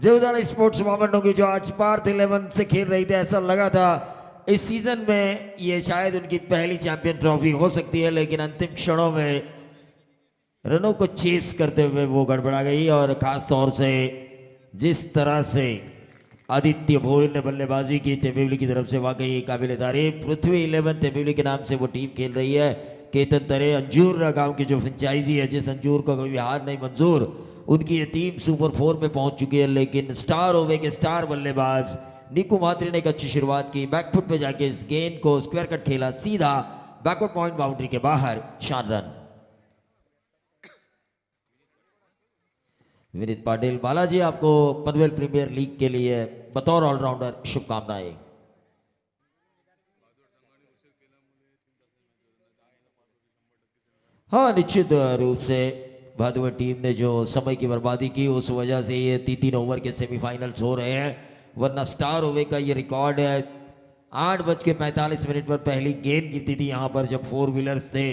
जीवदान स्पोर्ट्स मोमेंटों की जो आज पार्थ 11 से खेल रही थी, ऐसा लगा था इस सीजन में ये शायद उनकी पहली चैंपियन ट्रॉफी हो सकती है, लेकिन अंतिम क्षणों में रनों को चेस करते हुए वो गड़बड़ा गई। और खास तौर से जिस तरह से आदित्य भोर ने बल्लेबाजी की टेम्बिवली की तरफ से, वाकई काबिल तारीफ। पृथ्वी 11 टेम्बिवली के नाम से वो टीम खेल रही है। केतन तरे अंजूर गांव की जो फ्रेंचाइजी है, जिस अंजूर को कभी हार नहीं मंजूर, उनकी ये टीम सुपर 4 में पहुंच चुकी है। लेकिन स्टार ओवे के स्टार बल्लेबाज निकू मात्रे ने एक अच्छी शुरुआत की, बैकफुट पे जाके इस गेंद को स्क्वायर कट खेला सीधा बैकवर्ड पॉइंट बाउंड्री के बाहर, 4 रन। विनीत पाटिल, बालाजी आपको पनवेल प्रीमियर लीग के लिए बतौर ऑलराउंडर शुभकामनाएं। हाँ, निश्चित रूप से भादुआ टीम ने जो समय की बर्बादी की, उस वजह से ये 3-3 ओवर के सेमीफाइनल्स हो रहे हैं। वरना स्टार ओवे का ये रिकॉर्ड है। 8:45 पर पहली गेंद गिरती थी यहाँ पर, जब 4 व्हीलर्स थे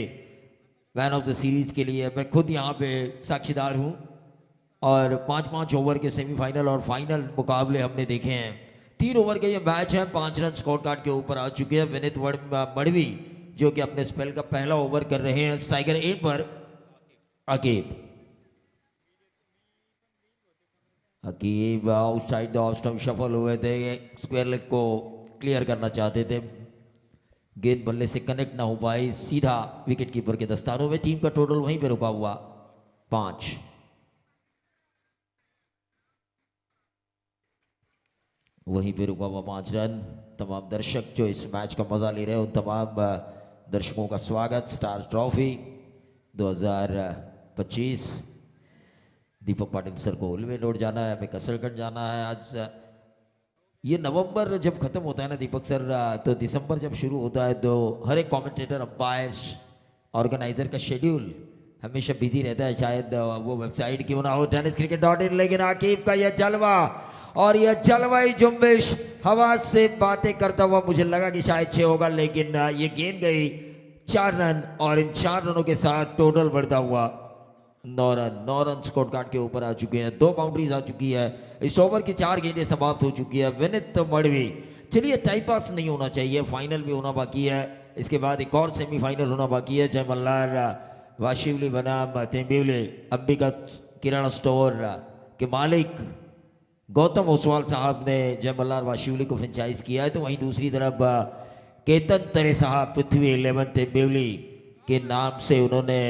मैन ऑफ द सीरीज के लिए। मैं खुद यहाँ पे साक्षीदार हूँ। और 5-5 ओवर के सेमीफाइनल और फाइनल मुकाबले हमने देखे हैं। 3 ओवर के ये मैच है, 5 रन स्कोर कार्ड के ऊपर आ चुके हैं। विनीत मड़वी जो कि अपने स्पेल का पहला ओवर कर रहे हैं। स्ट्राइकर 8 पर Aqib. Aqib outside the off stump shuffle हुए थे, स्क्वायर लेग को क्लियर करना चाहते थे, गेंद बल्ले से कनेक्ट ना हो पाई, सीधा विकेट कीपर के दस्तानों में। टीम का टोटल वहीं पे रुका हुआ 5। वहीं पे रुका हुआ 5 रन। तमाम दर्शक जो इस मैच का मजा ले रहे हैं, उन तमाम दर्शकों का स्वागत। Star trophy 2025। दीपक पाटिल सर को उलवे रोड जाना है, हमें कसरगंज जाना है। आज ये नवंबर जब खत्म होता है ना दीपक सर, तो दिसंबर जब शुरू होता है, तो हर एक कमेंटेटर, अंपायर्स, ऑर्गेनाइजर का शेड्यूल हमेशा बिजी रहता है। शायद वो वेबसाइट क्यों ना हो, tenniscricket.in। लेकिन आकिब का यह जलवा और यह जलवाई जुम्बिश हवा से बातें करता हुआ, मुझे लगा कि शायद 6 होगा, लेकिन ये गेंद गई 4 रन। और इन 4 रनों के साथ टोटल बढ़ता हुआ 9 रन। 9 रन स्कोर कार्ड के ऊपर आ चुके हैं। 2 बाउंड्रीज आ चुकी है। इस ओवर की 4 गेंदें समाप्त हो चुकी है। विनीत मड़वी, चलिए टाइम पास नहीं होना चाहिए, फाइनल भी होना बाकी है। इसके बाद एक और सेमीफाइनल होना बाकी है। जय मल्हार वाशिवली बनाम टेम्बिवली, अंबिका किराना स्टोर के मालिक गौतम ओसवाल साहब ने जय मल्हार वाशिवली को फ्रेंचाइज किया है। तो वहीं दूसरी तरफ केतन तरे साहब पृथ्वी 11 टेम्बिवली के नाम से उन्होंने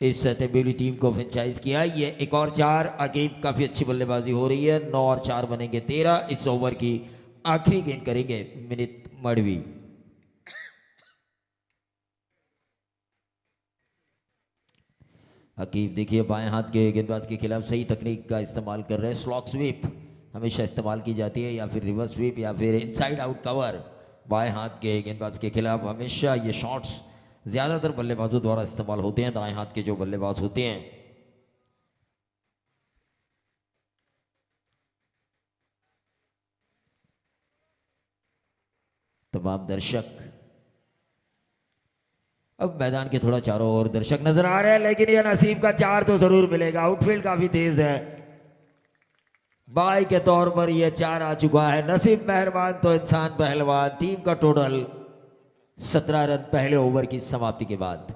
इस टेम्बिवली टीम को फ्रेंचाइज किया। ये एक और 4। अकीब काफ़ी अच्छी बल्लेबाजी हो रही है। 9 और 4 बनेंगे 13। इस ओवर की आखिरी गेंद करेंगे विनीत मड़वी। अकीब देखिए बाएं हाथ के गेंदबाज के खिलाफ सही तकनीक का इस्तेमाल कर रहे हैं। स्लॉक स्वीप हमेशा इस्तेमाल की जाती है, या फिर रिवर्स स्वीप, या फिर इनसाइड आउट कवर। बाएं हाथ के गेंदबाज के खिलाफ हमेशा ये शॉट्स ज़्यादातर बल्लेबाजों द्वारा इस्तेमाल होते हैं, दाएं हाथ के जो बल्लेबाज होते हैं। तमाम दर्शक अब मैदान के थोड़ा चारों ओर दर्शक नजर आ रहे हैं, लेकिन यह नसीब का 4 तो जरूर मिलेगा। आउटफील्ड काफी तेज है। बाई के तौर पर यह 4 आ चुका है। नसीब मेहरबान तो इंसान पहलवान। टीम का टोटल 17 रन पहले ओवर की समाप्ति के बाद।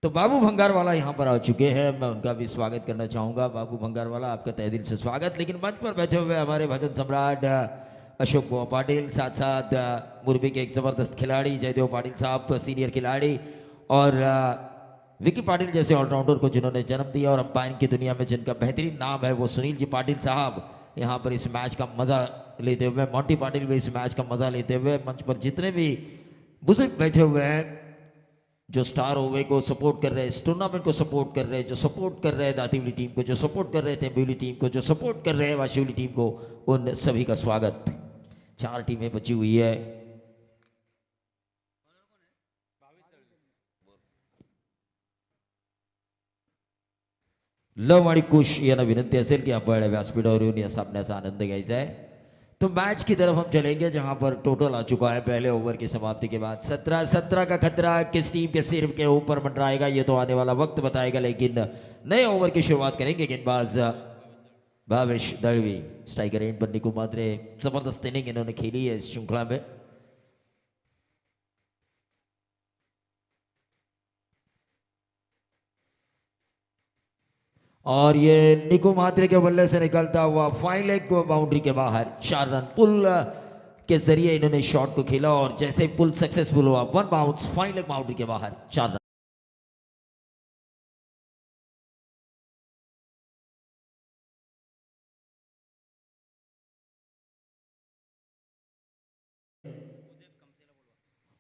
तो बाबू भंगारवाला यहाँ पर आ चुके हैं, मैं उनका भी स्वागत करना चाहूँगा। बाबू भंगारवाला, आपका तहे दिल से स्वागत। लेकिन मंच पर बैठे हुए हमारे भजन सम्राट अशोक बुआ पाटिल, साथ साथ मुरबी के एक ज़बरदस्त खिलाड़ी जयदेव पाटिल साहब, सीनियर खिलाड़ी, और विकी पाटिल जैसे ऑलराउंडर को जिन्होंने जन्म दिया, और अंपायरिंग की दुनिया में जिनका बेहतरीन नाम है, वो सुनील जी पाटिल साहब यहाँ पर इस मैच का मज़ा लेते हुए, मोंटी पाटिल भी इस मैच का मज़ा लेते हुए, मंच पर जितने भी बुजुर्ग बैठे हुए हैं जो स्टार ओवे को सपोर्ट कर रहे हैं, इस टूर्नामेंट को सपोर्ट कर रहे हैं, जो सपोर्ट कर रहे हैं दातीवली टीम को, जो सपोर्ट कर रहे हैं टेम्बिवली टीम को, जो सपोर्ट कर रहे हैं वाशिवली टीम को, उन सभी का स्वागत। 4 टीमें बची हुई है। लव आणि कुश यांना विनंती असेल की आपण व्यासपीठावर येऊन या सामन्याचा आनंद घ्यायचा है। तो मैच की तरफ हम चलेंगे जहां पर टोटल आ चुका है पहले ओवर की समाप्ति के बाद 17-17 का खतरा किस टीम के सिर के ऊपर मंडराएगा ये तो आने वाला वक्त बताएगा, लेकिन नए ओवर की शुरुआत करेंगे गेंदबाज भावेश दळवी। स्ट्राइकर एंड पर निकू मात्रे जबरदस्त इनिंग इन्होंने खेली है इस श्रृंखला में। और ये निको म्हात्रे के बल्ले से निकलता हुआ फाइन लेग को बाउंड्री के बाहर 4 रन पुल के जरिए इन्होंने शॉट को खेला और जैसे पुल सक्सेसफुल हुआ 1 बाउंस फाइन लेग बाउंड्री के बाहर 4 रन।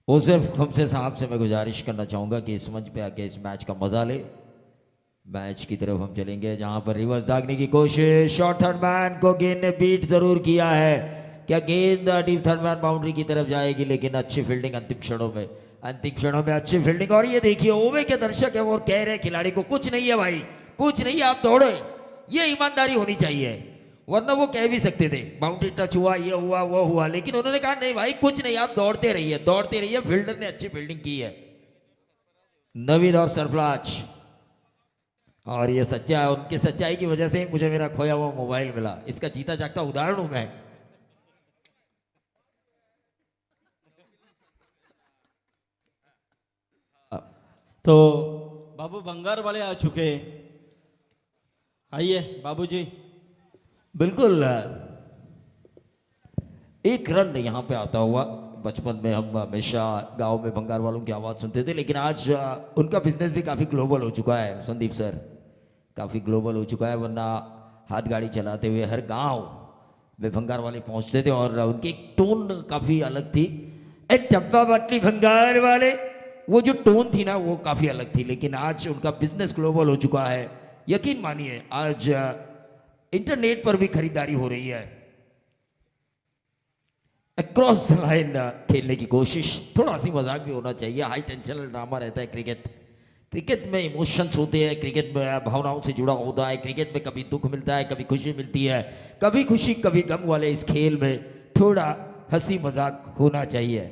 ओसेफ खमसे साहब से मैं गुजारिश करना चाहूंगा कि इस मंच पे आके इस मैच का मजा ले। मैच की तरफ हम चलेंगे जहां पर रिवर्स दागने की कोशिश, शॉर्ट थर्ड मैन को गेंद ने बीट जरूर किया है। क्या गेंद डीप थर्ड मैन बाउंड्री की तरफ जाएगी, लेकिन अच्छी फील्डिंग अंतिम क्षणों में अच्छी फील्डिंग। और ये देखिए ओवे के दर्शक है वो कह रहे खिलाड़ी को कुछ नहीं है भाई, कुछ नहीं है, आप दौड़े। ये ईमानदारी होनी चाहिए, वरना वो कह भी सकते थे बाउंड्री टच हुआ, ये हुआ वो हुआ, लेकिन उन्होंने कहा नहीं भाई कुछ नहीं, आप दौड़ते रहिए। फील्डर ने अच्छी फील्डिंग की है, नवीद और सरफराज। और ये सच्चा है, उनकी सच्चाई की वजह से ही मुझे मेरा खोया हुआ मोबाइल मिला। इसका जीता जागता उदाहरण हूं मैं। तो बाबू बंगार वाले आ चुके, आइए बाबूजी। बिल्कुल, एक रन यहाँ पे आता हुआ। बचपन में हम हमेशा गांव में भंगार वालों की आवाज़ सुनते थे, लेकिन आज उनका बिजनेस भी काफ़ी ग्लोबल हो चुका है संदीप सर, काफ़ी ग्लोबल हो चुका है। वरना हाथ गाड़ी चलाते हुए हर गांव में भंगार वाले पहुंचते थे और उनकी एक टोन काफ़ी अलग थी। एक डब्बा बाटली भंगार वाले, वो जो टोन थी ना वो काफ़ी अलग थी। लेकिन आज उनका बिजनेस ग्लोबल हो चुका है। यकीन मानिए आज इंटरनेट पर भी खरीदारी हो रही है। अक्रॉस लाइन खेलने की कोशिश, थोड़ा हंसी मजाक भी होना चाहिए। हाई टेंशन ड्रामा रहता है क्रिकेट में इमोशंस होते हैं, क्रिकेट में भावनाओं से जुड़ा होता है। क्रिकेट में कभी दुख मिलता है, कभी खुशी मिलती है, कभी खुशी कभी गम वाले इस खेल में थोड़ा हंसी मजाक होना चाहिए।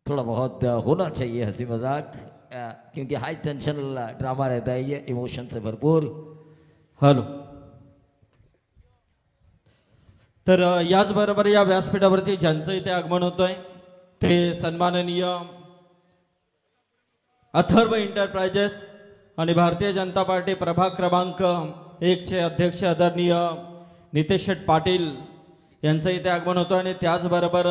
थोड़ा बहुत होना चाहिए हंसी मजाक, क्योंकि हाई टेंशन ड्रामा रहता है ये, इमोशन से भरपूर। हॅलो, तर याचबरोबर या व्यासपीठावरती ज्यांचं इथे आगमन होतंय ते सन्माननीय अथर्व एंटरप्राइजेस आणि भारतीय जनता पार्टी प्रभाग क्रमांक 1 चे अध्यक्ष आदरणीय नितेश शेठ पाटील यांचं इथे आगमन होतं आणि त्याचबरोबर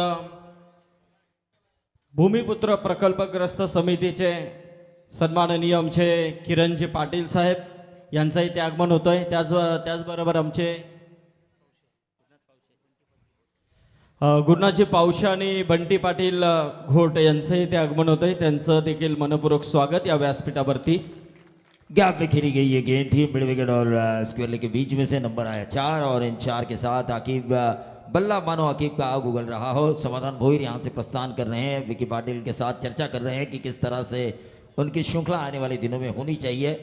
भूमिपुत्र प्रकल्पग्रस्त समितीचे सन्माननीय आमचे किरणजी पाटील साहेब यांचं इथे आगमन होतंय। त्याचबरोबर आमचे गुरुनाथजी पावशे आणि बंटी पाटील घोट यांचं इथे आगमन होतंय। त्यांचं देखील मनपूर्वक स्वागत या व्यासपीठावरती। गैप में खेली गई ये गेंद थी मिड विकेट और स्क्वेयर के बीच में से, नंबर आया 4 और इन 4 के साथ आकिब बल्ला मानो आकिब का आग उगल रहा हो। समाधान भोईर यहाँ से प्रस्थान कर रहे हैं, विकी पाटिल के साथ चर्चा कर रहे हैं कि किस तरह से उनकी श्रृंखला आने वाले दिनों में होनी चाहिए।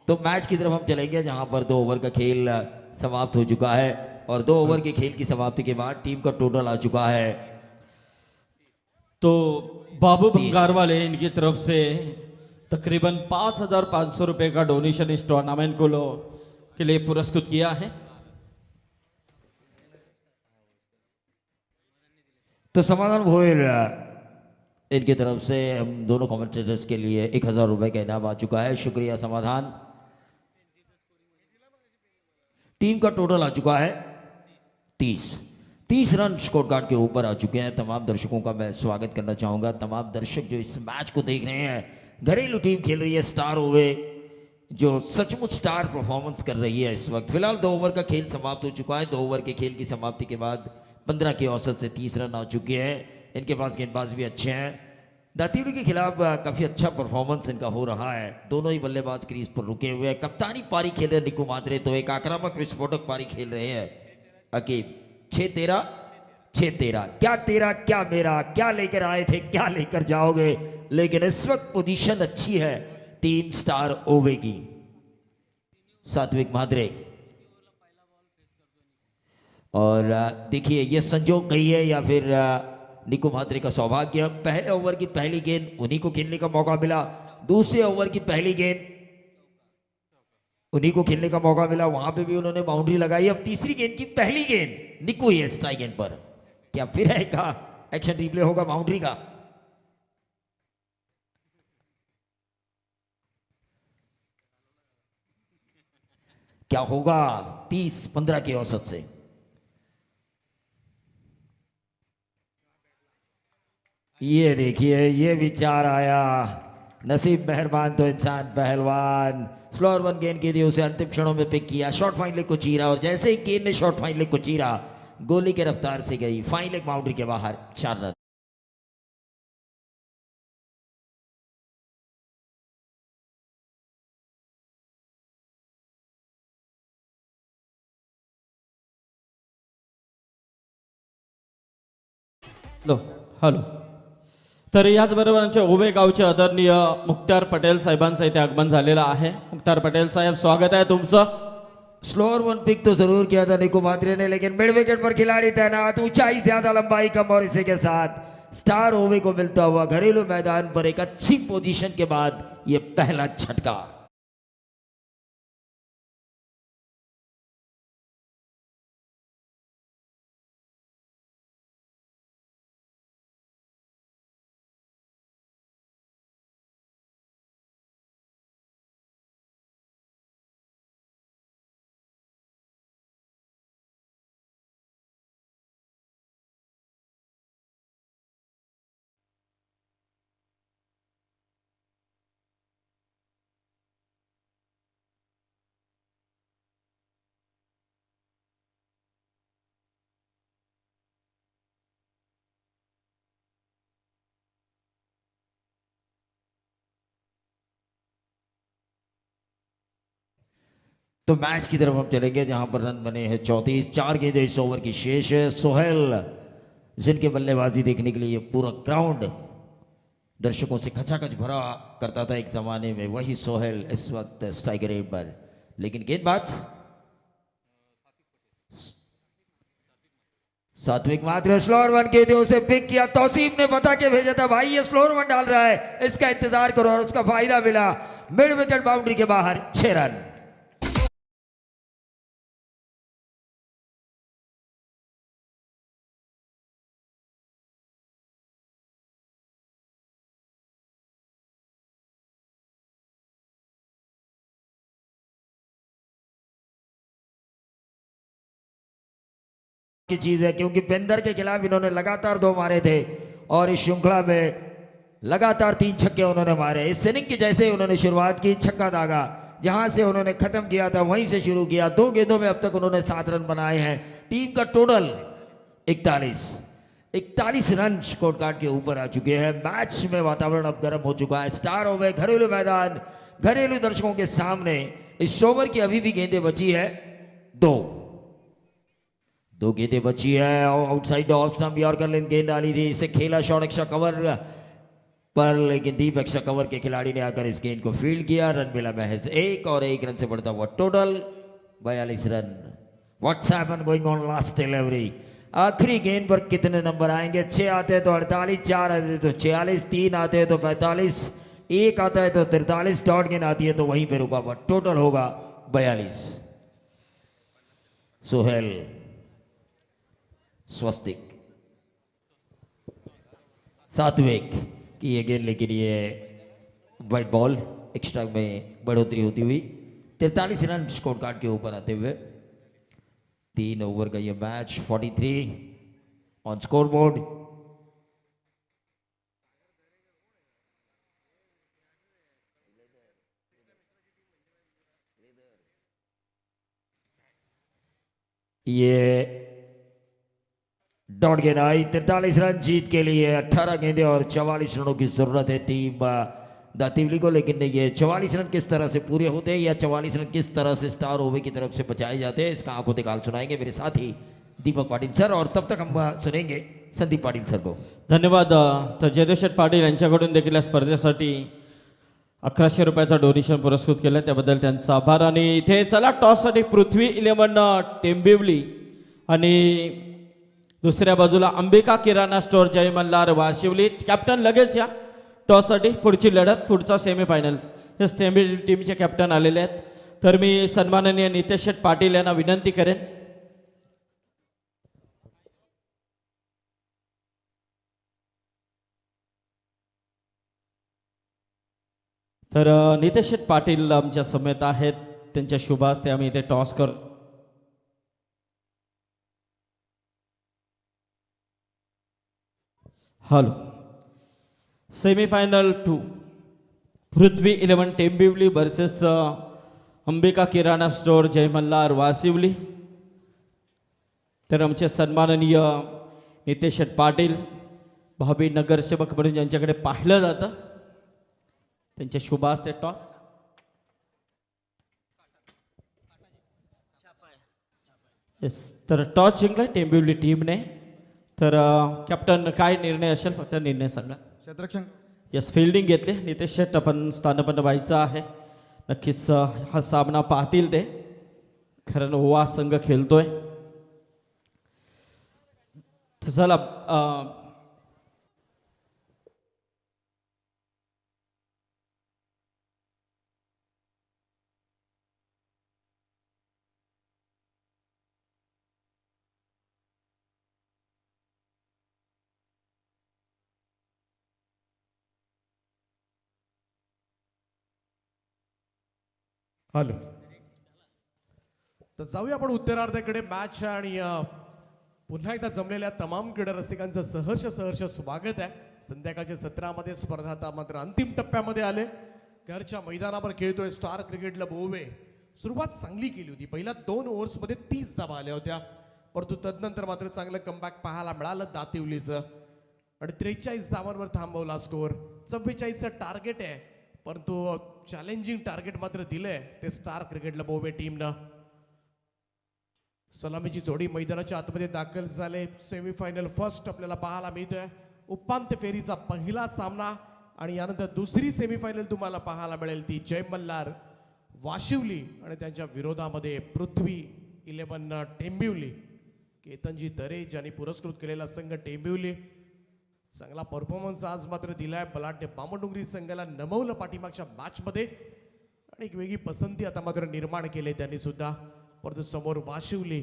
तो मैच की तरफ हम चलेंगे जहाँ पर 2 ओवर का खेल समाप्त हो चुका है और 2 ओवर के खेल की समाप्ति के बाद टीम का टोटल आ चुका है। तो बाबू भंगार वाले इनकी तरफ से तकरीबन 5,500 रुपए का डोनेशन इस टूर्नामेंट को के लिए पुरस्कृत किया है। तो समाधान भोईर इनकी तरफ से हम दोनों कमेंटेटर्स के लिए 1,000 रुपए का इनाम आ चुका है। शुक्रिया समाधान। टीम का टोटल आ चुका है 30 रन स्कोर कार्ड के ऊपर आ चुके हैं। तमाम दर्शकों का मैं स्वागत करना चाहूँगा। तमाम दर्शक जो इस मैच को देख रहे हैं, घरेलू टीम खेल रही है स्टार ओवे, जो सचमुच स्टार परफॉर्मेंस कर रही है इस वक्त। फिलहाल 2 ओवर का खेल समाप्त हो चुका है। 2 ओवर के खेल की समाप्ति के बाद 15 के औसत से 30 रन आ चुके हैं। इनके पास गेंदबाज भी अच्छे हैं। दातीवली के खिलाफ काफ़ी अच्छा परफॉर्मेंस इनका हो रहा है। दोनों ही बल्लेबाज क्रीज पर रुके हुए हैं। कप्तानी पारी खेल रहे निकू मात्रे, तो एक आक्रामक विस्फोटक पारी खेल रहे हैं अकीब। 6-13 तेरा क्या मेरा, क्या लेकर आए थे क्या लेकर जाओगे। लेकिन इस वक्त पोजीशन अच्छी है टीम स्टार ओवे की। सात्विक महाद्रे और देखिए ये संजोग गई है या फिर निको महाद्रे का सौभाग्य। पहले ओवर की पहली गेंद उन्हीं को खेलने का मौका मिला, दूसरे ओवर की पहली गेंद उन्हीं को खेलने का मौका मिला, वहां पे भी उन्होंने बाउंड्री लगाई। अब तीसरी गेंद की पहली गेंद निको ही है स्ट्राइक एंड पर। क्या फिर है का एक्शन रिप्ले होगा बाउंड्री का? क्या होगा 30-15 के औसत से? ये देखिए ये विचार आया, नसीब मेहरबान तो इंसान पहलवान। स्लोअर वन गेंद की थी, उसे अंतिम क्षणों में पिक किया, शॉर्ट फाइन लेग को चीरा और जैसे ही गेंद ने शॉर्ट फाइन लेग को चीरा गोली के रफ्तार से गई फाइन लेग बाउंड्री के बाहर, 4 रन। लो हॅलो. तर याचबरोबर आमच्या ओवे गावचे आदरणीय मुख्तार पटेल साहेबांचं इथे आगमन झालेलं आहे. मुख्तार पटेल साहेब स्वागत आहे तुमचं. स्लोअर वन पिक तो जरूर किया था निको महाद्रे ने, लेकिन मिड विकेट पर खिलाड़ी तैनात, ऊंचाई ज्यादा लंबाई कम और इसी के साथ स्टार ओवे को मिलता हुआ घरेलू मैदान पर एक अच्छी पोजीशन के बाद यह पहला झटका। तो मैच की तरफ हम चलेंगे जहां पर रन बने हैं 34, 4 गेंदें इस ओवर की शेष है। सोहेल जिनके बल्लेबाजी देखने के लिए पूरा ग्राउंड दर्शकों से खचाखच भरा करता था एक जमाने में, वही सोहेल इस वक्त स्ट्राइकर रेट पर। लेकिन गेंदबाज सात्विक मात्र स्लोअर वन के थे, उसे पिक किया, तौसीफ ने बता के भेजा था भाई ये स्लोअर वन डाल रहा है, इसका इंतजार करो, और उसका फायदा मिला। मिड विकेट बाउंड्री के बाहर, 6 रन। की चीज है क्योंकि पेंदर के खिलाफ इन्होंने लगातार 2 मारे थे और इस श्रृंखला में लगातार 3 छक्के उन्होंने मारे। इस इनिंग की जैसे उन्होंने शुरुआत की, छक्का दागा, जहां से उन्होंने खत्म किया था वहीं से शुरू किया। 2 गेंदों में अब तक उन्होंने 7 रन बनाए हैं। टीम का टोटल 41 रन स्कोर कार्ड के ऊपर आ चुके हैं। मैच में वातावरण अब गर्म हो चुका है। स्टार ओवे घरेलू मैदान, घरेलू दर्शकों के सामने इस ओवर की अभी भी गेंदें बची है 2 गेंदें बची है। आउटसाइड ऑफ स्टंप यॉर्कर लेन गेंद डाली थी, इसे खेला शॉर्ट एक्स्ट्रा कवर पर, लेकिन डीप एक्स्ट्रा कवर के खिलाड़ी ने आकर इस गेंद को फील्ड किया। रन मिला महज 1 और 1 रन से बढ़ता हुआ total 42 run. What's happen going on last delivery, आखिरी गेंद पर कितने नंबर आएंगे? 6 आते हैं तो 48, 4 आते हैं तो 46, 3 आते हैं तो 45, 1 आता है तो 43, डॉट गेंद आती है तो वहीं पे रुका हुआ, टोटल होगा 42। सोहेल स्वस्तिक सात्विक की ये गेंद, लेकिन ये वाइट बॉल एक्स्ट्रा में बढ़ोतरी होती हुई 43 रन स्कोर कार्ड के ऊपर आते हुए 3 ओवर का ये मैच 43 ऑन स्कोर बोर्ड। ये डॉट गेंद आई, 43 रन जीत के लिए 18 गेंदें और 44 रनों की जरूरत है टीम दातिवली को। लेकिन ये 44 रन किस तरह से पूरे होते हैं या 44 रन किस तरह से स्टार ओवे की तरफ से बचाए जाते हैं, इसका आंखों दिखाल सुनाएंगे मेरे साथी दीपक पाटिल सर, और तब तक हम सुनेंगे संदीप पाटिल सर को. धन्यवाद. तर जयदेव पाटील यांच्याकडून देखील या स्पर्धेसाठी 1100 रुपयाचा डोनेशन पुरस्कृत केलं, त्याबद्दल त्यांचा आभार. आणि इथे चला टॉससाठी पृथ्वी 11 टेंबिवली आणि दुसऱ्या बाजूला अंबिका किराणा स्टोअर जय मल्हार वाशिवली. कॅप्टन लगेच या टॉससाठी. पुढची लढत, पुढचा सेमीफायनल हे टेंबिवली टीमचे कॅप्टन आलेले आहेत. तर मी सन्माननीय नितेश शेठ पाटील यांना विनंती करेन. तर नितेश शेठ पाटील आमच्या समेत आहेत, त्यांच्या शुभ हस्ते आम्ही इथे टॉस कर. हॅलो. सेमीफायनल 2 पृथ्वी 11 टेंबिवली वर्सेस अंबिका किराणा स्टोअर जय मल्हार वाशिवली. तर आमचे सन्माननीय नितेश शेठ पाटील भावी नगरसेवक म्हणून ज्यांच्याकडे पाहिलं जातं, त्यांच्या शुभ हस्ते टॉस. येस, तर टॉस जिंकला टेंबिवली टीमने. तर कॅप्टन काय निर्णय असेल, फक्त निर्णय सांगा. क्षेत्ररक्षण येस, फिल्डिंग घेतली. नितेश शेठ आपण स्थानपन्न व्हायचं आहे. नक्कीच हा सामना पाहतील ते, कारण ओवा संघ खेळतोय. चला हॅलो. तर जाऊया आपण उत्तरार्धाकडे मॅच. आणि पुन्हा एकदा जमलेल्या तमाम क्रीडा रसिकांचं सहर्ष स्वागत आहे. संध्याकाळच्या सत्रामध्ये स्पर्धा आता मात्र अंतिम टप्प्यामध्ये आले. घरच्या मैदानावर खेळतोय स्टार क्रिकेटला बोवे. सुरुवात चांगली केली होती. पहिल्या 2 ओव्हर्समध्ये 30 धावा आल्या होत्या, परंतु तदनंतर मात्र चांगलं कमबॅक पाहायला मिळालं दातिवलीचं. आणि 43 धावांवर थांबवला स्कोअर. 44चं टार्गेट आहे, परंतु चॅलेंजिंग टार्गेट मात्र दिलंय ते स्टार क्रिकेटला बोवे टीमनं. सलामीची जोडी मैदानाच्या आतमध्ये दाखल झाले. सेमीफायनल फर्स्ट आपल्याला पाहायला मिळतोय. उपांत्य फेरीचा पहिला सामना आणि यानंतर दुसरी सेमीफायनल तुम्हाला पाहायला मिळेल, ती जय मल्हार वाशिवली आणि त्यांच्या विरोधामध्ये पृथ्वी 11 टेंबिवली. केतनजी दरे ज्यांनी पुरस्कृत केलेला संघ टेंबिवली. चांगला परफॉर्मन्स आज मात्र दिलाय. बलाढ्य बामणडोंगरी संघाला नमवलं पाठीमागच्या मॅचमध्ये आणि एक वेगळी पसंती आता मात्र निर्माण केली त्यांनी सुद्धा. परंतु समोर वाशिवली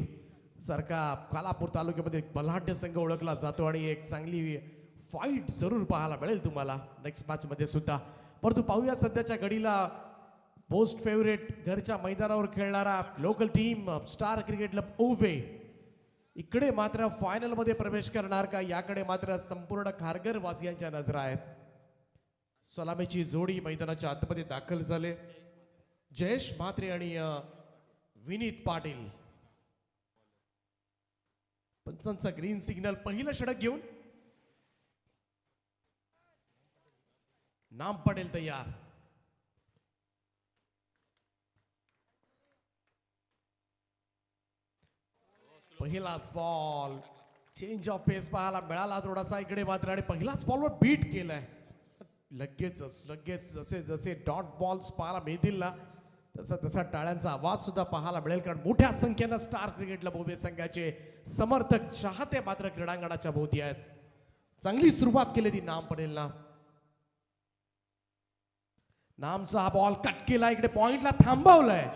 सारखा कालापूर तालुक्यामध्ये एक बलाढ्य संघ ओळखला जातो आणि एक चांगली फाईट जरूर पाहायला मिळेल तुम्हाला नेक्स्ट मॅचमध्ये सुद्धा. परंतु पाहूया सध्याच्या घडीला मोस्ट फेवरेट घरच्या मैदानावर खेळणारा local team star cricket club Owe इकडे मात्र फायनल मध्ये प्रवेश करणार का, याकडे मात्र संपूर्ण खारघर वासियांच्या नजरा आहेत. सलामीची जोडी मैदानाच्या आतमध्ये दाखल झाले. जयेश म्हात्रे आणि विनीत पाटील. पंचांचा ग्रीन सिग्नल. पहिलं षटक घेऊन नाम पडेल तयार. पहिलाच बॉल. चेंज ऑफ पेस पाहायला मिळाला थोडासा इकडे मात्र आणि पहिलाच बॉलवर बीट केलाय. लगेच जसे जसे डॉट बॉल्स पाहायला मिळतील ना, तसा टाळ्यांचा आवाज सुद्धा पाहायला मिळेल, कारण मोठ्या संख्येनं स्टार क्रिकेटला बोबे संघाचे समर्थक चाहते मात्र क्रीडांगणाच्या भोवती आहेत. चांगली सुरुवात केली ती नाम पडेलना. नामचा हा बॉल कट केला, इकडे पॉइंटला थांबवलाय.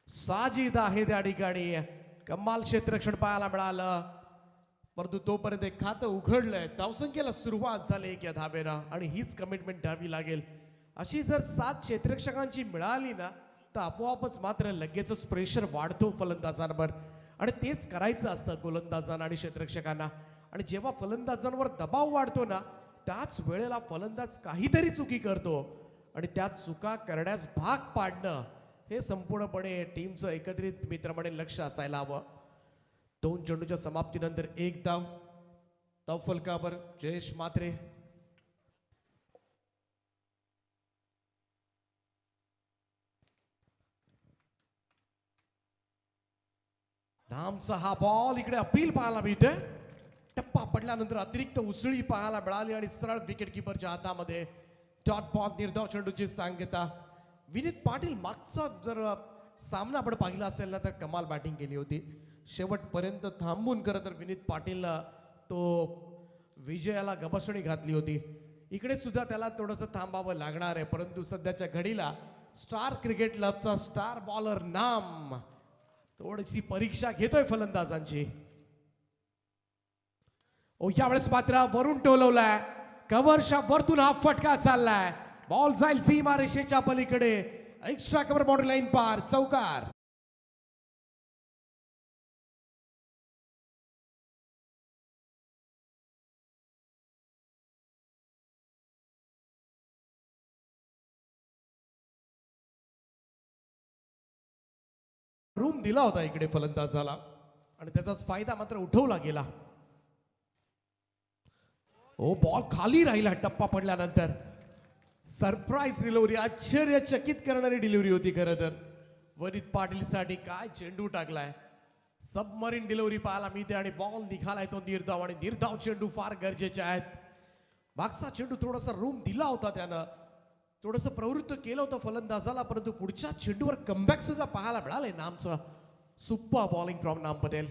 साजिद आहे त्या ठिकाणी. कमाल क्षेत्ररक्षण पाहायला मिळालं, परंतु तोपर्यंत एक खातं उघडलंय. धावसंख्येला सुरुवात झाली 1 या धावेनं आणि हीच कमिटमेंट द्यावी लागेल. अशी जर 7 क्षेत्ररक्षकांची मिळाली ना, तर आपोआपच मात्र लगेचच प्रेशर वाढतो फलंदाजांवर आणि तेच करायचं असतं गोलंदाजांना आणि क्षेत्ररक्षकांना. आणि जेव्हा फलंदाजांवर दबाव वाढतो ना, त्याच वेळेला फलंदाज काहीतरी चुकी करतो आणि त्या चुका करण्यास भाग पाडणं हे संपूर्णपणे टीमचं एकत्रित मित्रमंडळ लक्ष असायला हवं. 2 चेंडूच्या समाप्तीनंतर 1 धाव. धाव फलकावर जयेश म्हात्रे. धामचा हा बॉल इकडे अपील पाहायला मिळतोय. टप्पा पडल्यानंतर अतिरिक्त उसळी पाहायला मिळाली आणि सरळ विकेट किपरच्या हातामध्ये डॉट बॉल निर्धाव चेंडूची सांगता. विनीत पाटील मागचा जर सामना आपण पाहिला असेल ना तर कमाल बॅटिंग केली होती. शेवटपर्यंत थांबून खरं तर विनीत पाटीलला तो विजयाला गबसणी घातली होती. इकडे सुद्धा त्याला थोडंसं थांबावं लागणार आहे, परंतु सध्याच्या घडीला स्टार क्रिकेट क्लबचा स्टार बॉलर नाम थोडीशी परीक्षा घेतोय फलंदाजांची. ओ यावेळेस मात्र वरून टोलवलाय, कव्हरच्या वरतून हा फटका चाललाय. बॉल जाईल सीमा रेषेच्या पलीकडे, एक्स्ट्रा कव्हर बाउंड्री लाईन पार, चौकार. रूम दिला होता इकडे फलंदाजाला आणि त्याचाच फायदा मात्र उठवला गेला. ओ बॉल खाली राहिला टप्पा पडल्यानंतर. सरप्राईज डिलिव्हरी, आश्चर्यचकित करणारी डिलिव्हरी होती खरं तर. वनित पाटील साठी काय चेंडू टाकलाय. सबमरीन डिलिव्हरी पाहायला मिळते आणि बॉल निघालाय तो निर्धाव, आणि निर्धाव चेंडू फार गरजेचे आहेत. मागचा चेंडू थोडासा रूम दिला होता त्यानं, थोडंसं प्रवृत्त केलं होतं फलंदाजाला, परंतु पुढच्या चेंडूवर कमबॅक सुद्धा पाहायला मिळालंय नामचं. सुपर बॉलिंग फ्रॉम नाम पटेल.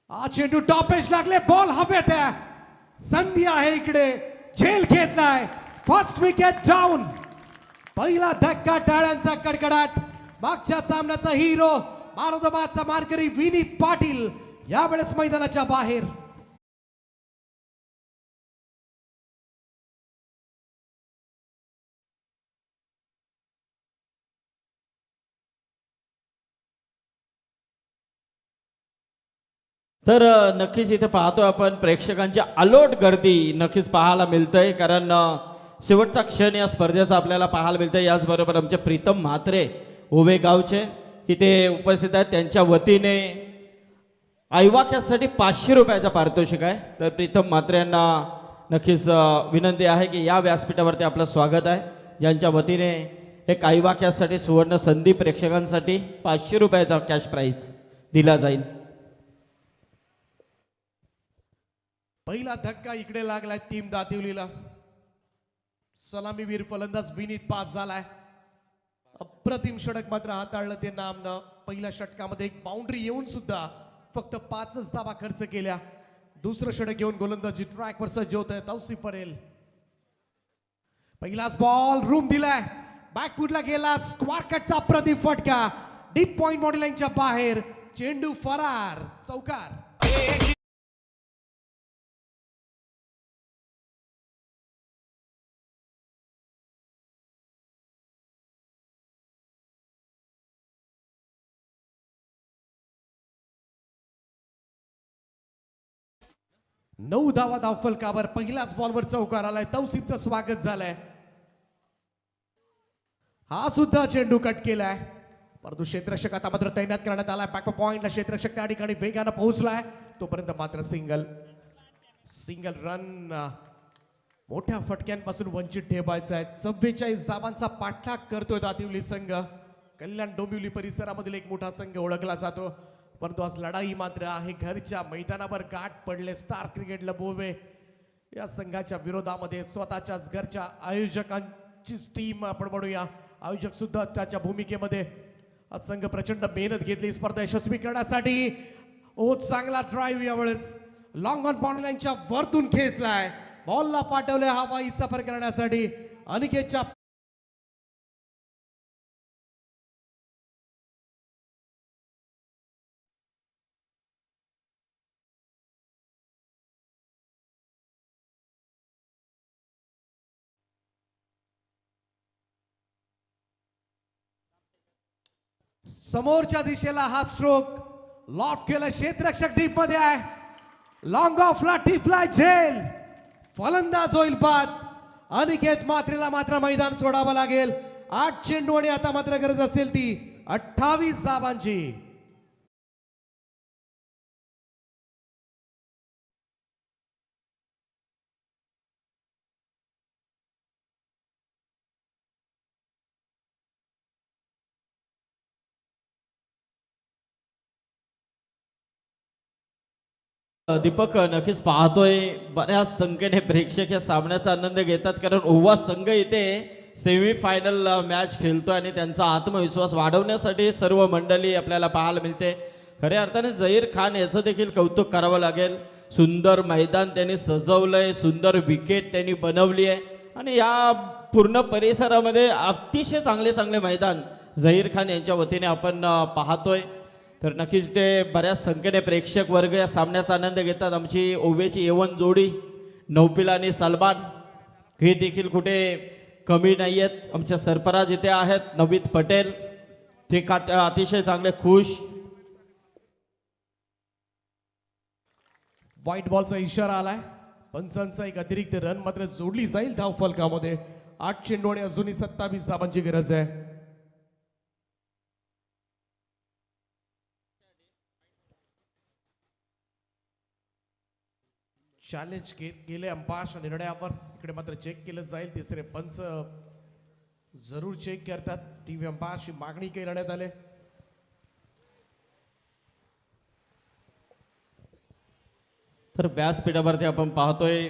हा चेंडू टॉपेज लागले, बॉल हवेत आहे. संधी आहे इकडे, झेल घेत नाही. First wicket down. पहिला धक्का, टाळ्यांचा कडकडाट. मागच्या सामन्याचा हिरो, मॅन ऑफ द मॅचचा मानकरी विनीत पाटील यावेळेस मैदानाच्या बाहेर. तर नक्कीच इथे पाहतो आपण प्रेक्षकांची अलोट गर्दी नक्कीच पाहायला मिळतंय, कारण शेवटचा क्षण या स्पर्धेचा आपल्याला पाहायला मिळतंय. याचबरोबर आमचे प्रीतम म्हात्रे ओवे गावचे इथे उपस्थित आहेत. त्यांच्या वतीने आईवाक्यासाठी 500 रुपयाचा पारितोषिक आहे. तर प्रीतम म्हात्रे यांना नक्कीच विनंती आहे की या व्यासपीठावरती आपलं स्वागत आहे. ज्यांच्या वतीने एक आईवाक्यासाठी सुवर्ण संधी प्रेक्षकांसाठी 500 रुपयाचा कॅश प्राईज दिला जाईल. पहिला धक्का इकडे लागलाय टीम दातिवलीला. सलामीवीर फलंदाज विनीत पास झालाय. अप्रतिम षटक मात्र हाताळलं ते नामनं. पहिल्या षटकामध्ये एक बाउंड्री येऊन सुद्धा फक्त 5च धावा खर्च केल्या. दुसरं षटक घेऊन गोलंदाजी ट्रॅकवर सज्ज होत आहे तौसिफ पटेल. पहिलाच बॉल रूम दिलाय, बॅकफुटला गेला, स्क्वार कटचा अप्रतिम फटका, डीप पॉइंट बॉडी लाईनच्या बाहेर, चेंडू फरार, चौकार. नऊ धावा धावफलकावर. पहिल्याच बॉलवर चौकार आलाय. तौसिफचं स्वागत झालंय. हा सुद्धा चेंडू कट केलाय, परंतु क्षेत्ररक्षक आता मात्र तैनात करण्यात आलाय. बॅक पॉइंटला क्षेत्ररक्षक त्या ठिकाणी वेगानं पोहोचलाय. तोपर्यंत मात्र सिंगल रन मोठ्या फटक्यांपासून वंचित ठेवायचा आहे. 44 धावांचा पाठलाग करतोय दातिवली संघ. कल्याण डोंबिवली परिसरामधील एक मोठा संघ ओळखला जातो, परंतु आज लढाई मात्र आहे घरच्या मैदानावर. गाठ पडले स्टार क्रिकेट लबोवे या संघाच्या विरोधामध्ये. स्वतःच्याच घरच्या आयोजकांची टीम आपण म्हणूया, आयोजक सुद्धा त्याच्या भूमिकेमध्ये. हा संघ प्रचंड मेहनत घेतली स्पर्धा यशस्वी करण्यासाठी. ओ चांगला ड्राईव्ह यावेळेस लॉंग ऑन बाउंड्री लाईनच्या वरतून खेचलाय. बॉलला पाठवले हवाई सफर करण्यासाठी. अनिकेतच्या समोरच्या दिशेला हा स्ट्रोक लॉफ्ट केला. क्षेत्ररक्षक डीप मध्ये आहे. लॉंग ऑफला टिपलाय झेल. फलंदाज होईल बाद. अनिकेत म्हात्रेला मात्र मैदान सोडावं लागेल. 8 चेंडू आणि आता मात्र गरज असेल ती 28 धावांची. दीपक नक्कीच पाहतोय बऱ्याच संख्येने प्रेक्षक या सामन्याचा आनंद घेतात कारण ओवा संघ इथे सेमी फायनल मॅच खेळतोय आणि त्यांचा आत्मविश्वास वाढवण्यासाठी सर्व मंडळी आपल्याला पाहायला मिळते. खऱ्या अर्थाने झहीर खान याचं देखील कौतुक करावं लागेल. सुंदर मैदान त्यांनी सजवलंय, सुंदर विकेट त्यांनी बनवली आहे आणि या पूर्ण परिसरामध्ये अतिशय चांगले चांगले मैदान झहीर खान यांच्या वतीने आपण पाहतोय. तर नक्कीच ते बऱ्याच संख्येने प्रेक्षक वर्ग या सामन्याचा आनंद घेतात. आमची ओवेची येवन जोडी नौफिल आणि सलमान हे देखील कुठे कमी नाही आहेत. आमचे सरफराज इथे आहेत, नवीद पटेल ते अतिशय चांगले खुश. व्हाईट बॉलचा इशारा आलाय. पंचांचा एक अतिरिक्त रन मात्र जोडली जाईल धाव फलकामध्ये. 8 चेंडू आणि अजूनही 27 धावांची गरज आहे. चॅलेंज केले अंपाश निर्णयावर. इकडे मात्र चेक केलं जाईल. तिसरे पंच जरूर चेक करतात. टीव्ही अंपायरची मागणी करण्यात आले. तर व्यासपीठावरती आपण पाहतोय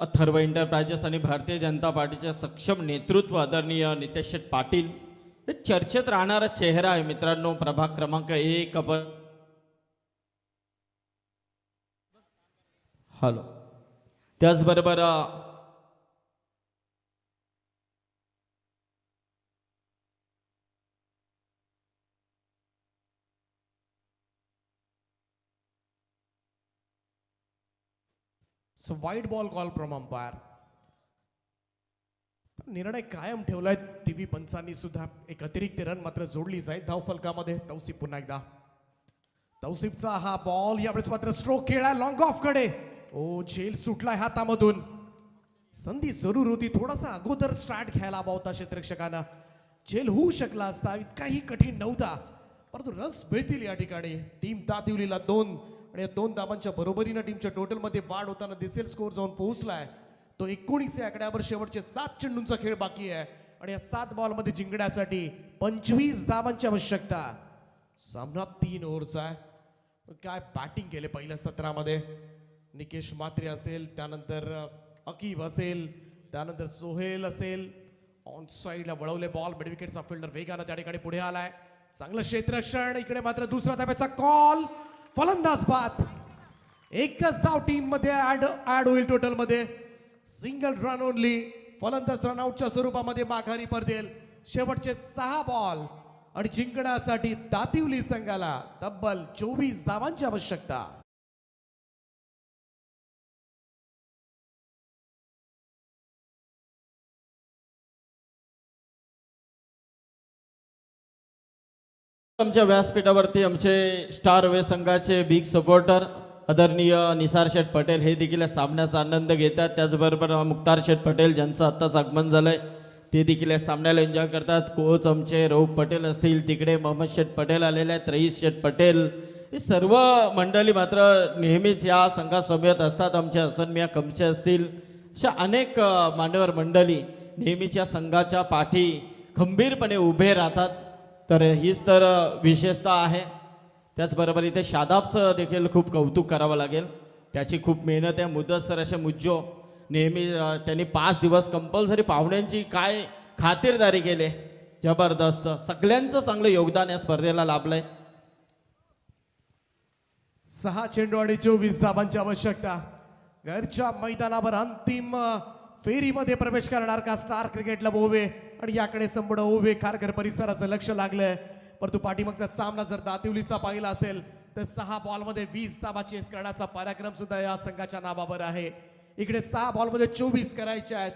अथर्व एंटरप्राइजेस आणि भारतीय जनता पार्टीचे सक्षम नेतृत्व आदरणीय नितेश शेठ पाटील हे चर्चेत राहणारा चेहरा आहे मित्रांनो. प्रभाग क्रमांक 1 आपण हॅलो त्याचबरोबर so wide ball call from umpire. निर्णय कायम ठेवलाय टीव्ही पंचांनी सुद्धा. एक अतिरिक्त रन मात्र जोडली जाईल धाव फलकामध्ये. तौसिफ पुन्हा एकदा. तौसिफचा हा बॉल यावेळेस मात्र स्ट्रोक खेळाय लॉंग ऑफ कडे. ओ झेल सुटलाय हातामधून. संधी जरूर होती, थोडासा अगोदर स्टार्ट घ्यायला हवा होता क्षेत्ररक्षकांना. झेल होऊ शकला असता, इतकाही कठीण नव्हता. परंतु रन्स मिळतील या ठिकाणी. टीम तातिवलीला 2 आणि या 2 धावांच्या बरोबरीनं टीमच्या टोटल मध्ये वाढ होताना दिसेल. स्कोर जाऊन पोहोचलाय तो 19 या आकड्यावर. शेवटचे 7 चेंडूंचा खेळ बाकी आहे आणि या 7 बॉलमध्ये जिंकण्यासाठी 25 धावांची आवश्यकता. सामना 3 ओव्हरचा आहे. काय बॅटिंग केले पहिल्या सत्रामध्ये. निकेश म्हात्रे असेल, त्यानंतर अकीब असेल, त्यानंतर सोहेल असेल. ऑन साईडला वळवले बॉल. मिड विकेटचा फिल्डर वेगानं त्या ठिकाणी पुढे आलाय. चांगलं क्षेत्ररक्षण. इकडे मात्र दुसरा धाब्याचा कॉल. फलंदाज बाद. एकच धाव टीम मध्ये ऍड होईल टोटल मध्ये. Single run only. फलंदाज रनआउटच्या स्वरूपामध्ये माघारी परतेल. शेवटचे 6 बॉल आणि जिंकण्यासाठी दातिवली संघाला तब्बल 24 धावांची आवश्यकता. आमच्या व्यासपीठावरती आमचे स्टार वे संघाचे बिग सपोर्टर आदरणीय निसार शेठ पटेल हे देखील या सामन्याचा आनंद घेतात. त्याचबरोबर मुक्तार शेठ पटेल ज्यांचं आत्ताच आगमन झालंय ते देखील या सामन्याला एन्जॉय करतात. कोच आमचे रऊफ पटेल असतील, तिकडे मोहम्मद शेठ पटेल आलेले आहेत, रईस शेठ पटेल, हे सर्व मंडळी मात्र नेहमीच या संघासमवेत असतात. आमचे हसन मिया कमचे असतील, अशा अनेक मान्यवर मंडळी नेहमीच या संघाच्या पाठी खंबीरपणे उभे राहतात. तर हीच तर विशेषता आहे. त्याचबरोबर इथे शादाबचं देखील खूप कौतुक करावं लागेल. त्याची खूप मेहनत आहे. मुदस्सर असे मुज्जो नेहमी त्यांनी 5 दिवस कंपल्सरी पाहुण्यांची काय खातिरदारी केली. जबरदस्त. सगळ्यांचं चांगलं योगदान या स्पर्धेला लाभलंय. 6 चेंडू आणि 24 धावांची आवश्यकता. घरच्या मैदानावर अंतिम फेरीमध्ये प्रवेश करणार का स्टार क्रिकेट ओवे. आणि याकडे संपूर्ण ओवे खारघर परिसराचं लक्ष लागलंय. परंतु पाठीमागचा सामना जर दातिवलीचा पाहिला असेल तर 6 बॉलमध्ये 20 धावा चेस करण्याचा पराक्रम सुद्धा या संघाच्या नावावर आहे. इकडे 6 बॉलमध्ये 24 करायचे आहेत.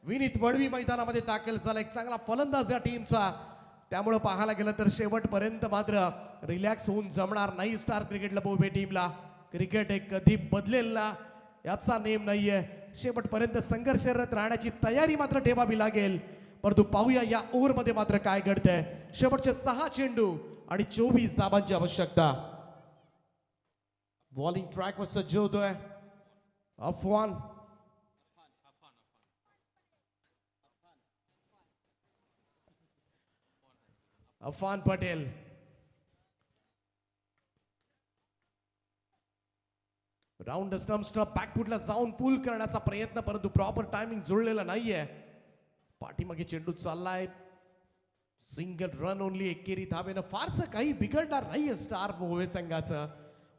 विनीत वडवी मैदानामध्ये दाखल झाला. एक चांगला फलंदाज या टीमचा. त्यामुळे पाहायला गेलं तर शेवटपर्यंत मात्र रिलॅक्स होऊन जमणार नाही स्टार क्रिकेट बोबे टीमला. क्रिकेट एक कधी बदलेल ना याचा नेम नाहीये. शेवटपर्यंत संघर्षरत राहण्याची तयारी मात्र ठेवावी लागेल. परंतु पाहूया या ओव्हरमध्ये मात्र काय घडतंय. शेवटचे 6 चेंडू आणि 24 धावांची आवश्यकता. बॉलिंग ट्रॅकवर सज्ज होतोय अफवान. अफान पटेल. राऊंड स्टम्प्सनं बॅकफुटला जाऊन पुल करण्याचा प्रयत्न, परंतु प्रॉपर टायमिंग जुळलेला नाहीये. पाठीमागे चेंडू चाललाय, सिंगल रन ओनली, एकेरी धावेनं फारसं काही बिघडणार नाहीये स्टार भोवे संघाचं.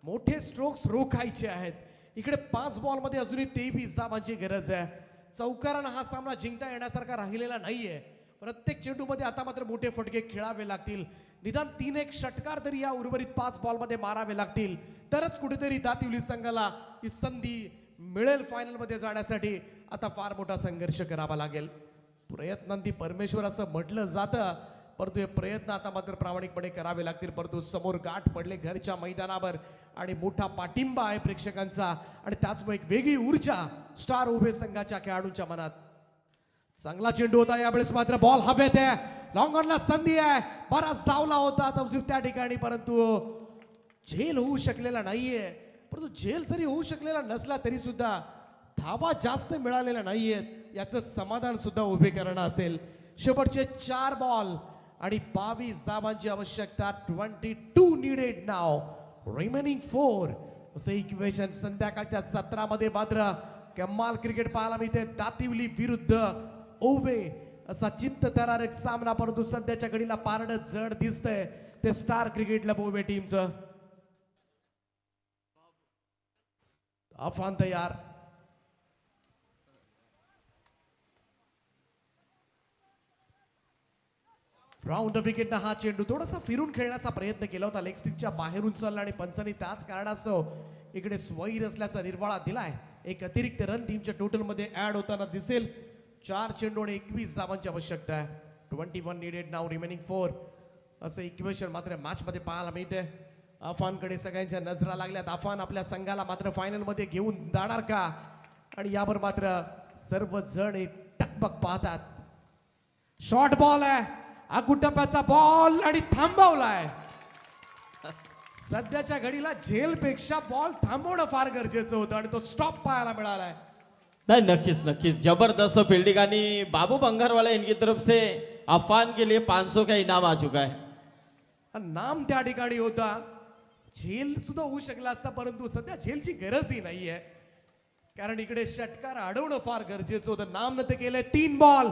मोठे स्ट्रोक्स रोखायचे आहेत. इकडे 5 बॉलमध्ये अजूनही 23 धावांची गरज आहे. चौकारानं हा सामना जिंकता येण्यासारखा राहिलेला नाहीये. प्रत्येक चेंडूमध्ये आता मात्र मोठे फटके खेळावे लागतील. निदान 3-1 षटकार तरी या उर्वरित 5 बॉलमध्ये मारावे लागतील, तरच कुठेतरी दातिवली संघाला ही संधी मिळेल फायनलमध्ये जाण्यासाठी. आता फार मोठा संघर्ष करावा लागेल. प्रयत्नांती परमेश्वर असं म्हटलं जातं, परंतु हे प्रयत्न आता मात्र प्रामाणिकपणे करावे लागतील. परंतु समोर गाठ पडले घरच्या मैदानावर आणि मोठा पाठिंबा आहे प्रेक्षकांचा, आणि त्याचमुळे एक वेगळी ऊर्जा स्टार उभे संघाच्या खेळाडूंच्या मनात. चांगला चेंडू होता, यावेळेस मात्र बॉल हवेत आहे. लॉंग ऑनला संधी आहे, बराच धावला होता तवजीब त्या ठिकाणी, परंतु झेल होऊ शकलेला नाहीये. परंतु झेल जरी होऊ शकलेला नसला तरी सुद्धा धावा जास्त मिळालेल्या नाहीयेत, याचं समाधान सुद्धा उभे करणं असेल. शेवटचे 4 बॉल आणि 22 धावांची आवश्यकता. 22 नीडेड नाव, रिमेनिंग 4 असं इक्वेशन. संध्याकाळच्या सत्रामध्ये मात्र कमाल क्रिकेट पाहायला मिळते. दातिवली विरुद्ध ओवे असा चित्तथरारक सामना, परंतु सध्याच्या घडीला पारडं जड दिसतंय ते स्टार क्रिकेट क्लब ओवे टीमचं. अफान तयार, राऊंड विकेटनं हा चेंडू थोडासा फिरून खेळण्याचा प्रयत्न केला होता, लेग स्टिकच्या बाहेरून चालला आणि पंचांनी त्याच कारणास्तव इकडे स्वैर असल्याचा निर्वाळा दिलाय. एक अतिरिक्त रन टीमच्या टोटल मध्ये ऍड होताना दिसेल. 4 चेंडू आणि 21 धावांची आवश्यकता आहे. 21 नीडेड नाव, रिमेनिंग 4 असं इक्वेशन मात्र मॅच मध्ये पाहायला मिळते. अफानकडे सगळ्यांच्या नजरा लागल्यात. अफान आपल्या संघाला मात्र फायनल मध्ये घेऊन जाणार का, आणि यावर मात्र सर्वजण टकबक पाहतात. शॉर्ट बॉल आहे, आकुटप्प्याचा बॉल आणि थांबवलाय. सध्याच्या घडीला झेलपेक्षा बॉल थांबवणं फार गरजेचं होतं आणि तो स्टॉप पाहायला मिळालाय. नहीं, नक्कीच नक्कीच जबरदस्त फील्डिंग, आणि बाबू बंगारवाला इनकी तरफ से अफान के लिए 500 का इनाम आ चुका है. नाम त्या ठिकाणी होता, झेल सुद्धा होऊ शकला असता, परंतु सध्या झेलची गरजही नाहीये, कारण इकडे षटकार अडवणं फार गरजेचं होतं. नाम न ते केलंय. 3 बॉल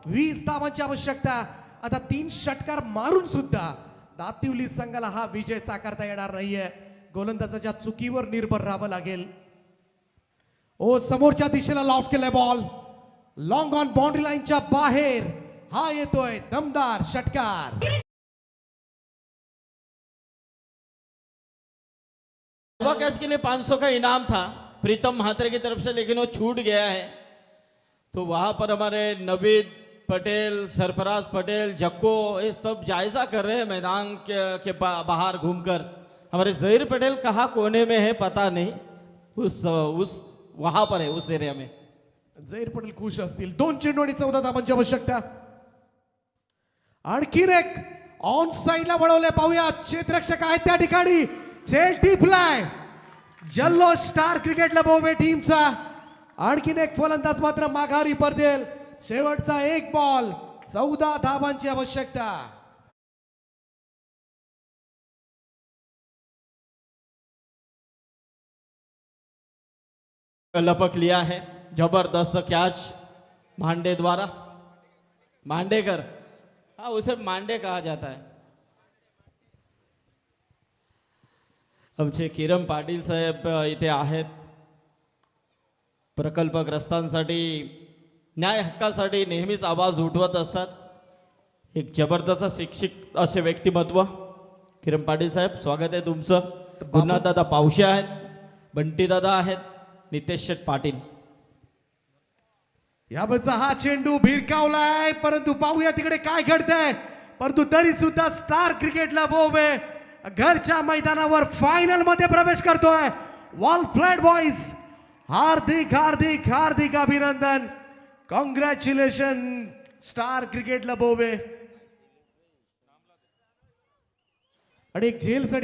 20 धावांची आवश्यकता. आता 3 षटकार मारून सुद्धा दातिवली संघाला हा विजय साकारता येणार नाहीये. गोलंदाजाच्या चुकीवर निर्भर राहावं लागेल. ओ, समोरच्या दिशेला लॉफ्ट केलाय बॉल, लॉंग ऑन बाउंड्री लाईनच्या बाहेर हा येतोय दमदार षटकार. कैच के लिए 500 का इनाम था प्रीतम महात्रे की तरफ से, लेकिन वो छूट गया है. तो वहां पर हमारे नवीद पटेल, सरफराज पटेल, जक्को, ये सब जायजा कर रहे हैं मैदान के बाहर घूमकर. हमारे जहीर पटेल कहाँ कोने में है पता नहीं, उस वहां पर है, उस एरिया में. जहीर पटेल खुश असतील. 2 चेंडू आणि 14 धावांची आवश्यकता. आणखीन एक ऑन साइडला वळवले, पाहूया क्षेत्ररक्षक आहेत त्या ठिकाणी. झेल टिपलाय. जल्लोष स्टार क्रिकेट क्लब ओवे टीमचा. आणखीन एक फलंदाज मात्र माघारी परतेल. शेवटचा 1 बॉल, 14 धावांची आवश्यकता. लपक लिया है, जबरदस्त कैच मांडे द्वारा. मांडेकर, हाँ उसे मांडे कहा जाता है. आमचे किरण पाटील साहेब इथे आहेत. प्रकल्पग्रस्तांसाठी, न्याय हक्कासाठी नेहमीच आवाज उठवत असतात. एक जबरदस्त शिक्षित असे व्यक्तिमत्व. किरण पाटील साहेब, स्वागत आहे तुमचं. पुन्हा दादा पावशे आहेत, बंटी दादा आहेत, नितेश शेठ पाटील. यावरचा हा चेंडू भिरकावलाय, परंतु पाहूया तिकडे काय घडतंय. परंतु तरी सुद्धा स्टार क्रिकेटला बोवे घरच्या मैदानावर फायनल मध्ये प्रवेश करतोय. वॉल प्लेड बॉईज, हार्दिक हार्दिक हार्दिक अभिनंदन. कॉंग्रॅच्युलेशन स्टार क्रिकेटला बोवे. आणि एक झेलसाठी